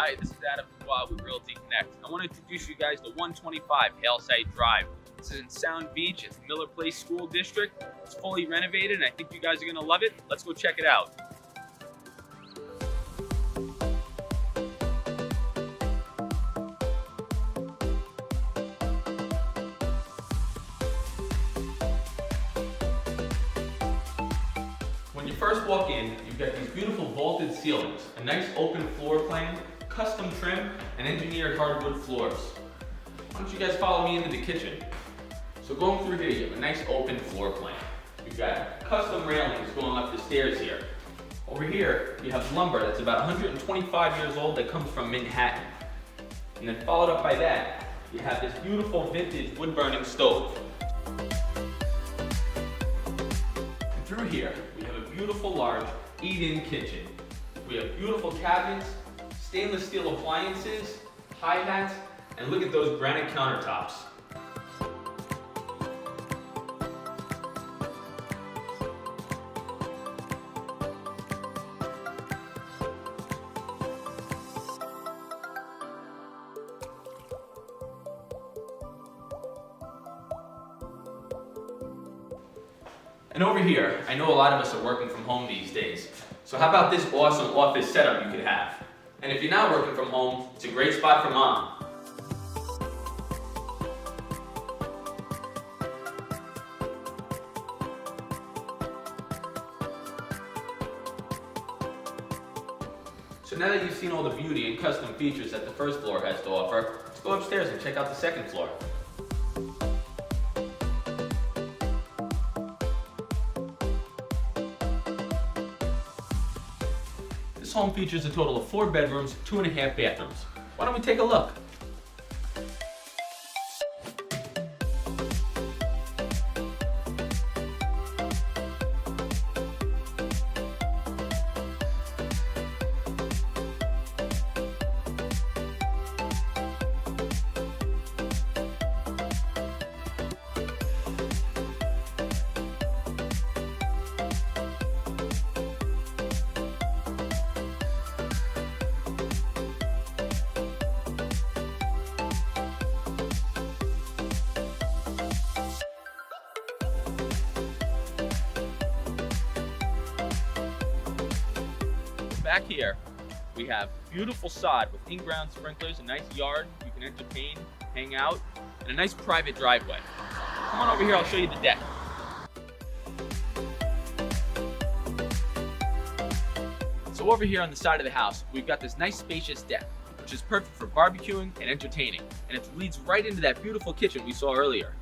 Hi, this is Adam DuBois with Realty Connect. I want to introduce you guys to 125 Halesite Drive. This is in Sound Beach. It's Miller Place School District. It's fully renovated, and I think you guys are going to love it. Let's go check it out. When you first walk in, you've got these beautiful vaulted ceilings, a nice open floor plan, custom trim, and engineered hardwood floors. Why don't you guys follow me into the kitchen? So going through here, you have a nice open floor plan. You've got custom railings going up the stairs here. Over here, you have lumber that's about 125 years old that comes from Manhattan. And then followed up by that, you have this beautiful vintage wood-burning stove. And through here, we have a beautiful large eat-in kitchen. We have beautiful cabinets, stainless steel appliances, high hats, and look at those granite countertops. And over here, I know a lot of us are working from home these days. So how about this awesome office setup you could have? And if you're not working from home, it's a great spot for mom. So now that you've seen all the beauty and custom features that the first floor has to offer, let's go upstairs and check out the second floor. This home features a total of 4 bedrooms, 2.5 bathrooms. Why don't we take a look? Back here, we have beautiful sod with in-ground sprinklers, a nice yard you can entertain, hang out, and a nice private driveway. Come on over here, I'll show you the deck. So over here on the side of the house, we've got this nice spacious deck, which is perfect for barbecuing and entertaining, and it leads right into that beautiful kitchen we saw earlier.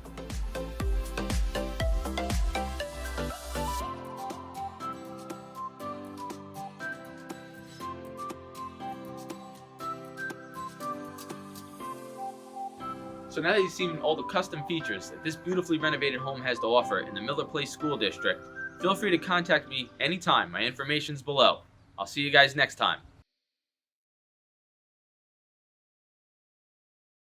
So now that you've seen all the custom features that this beautifully renovated home has to offer in the Miller Place School District, feel free to contact me anytime. My information's below. I'll see you guys next time.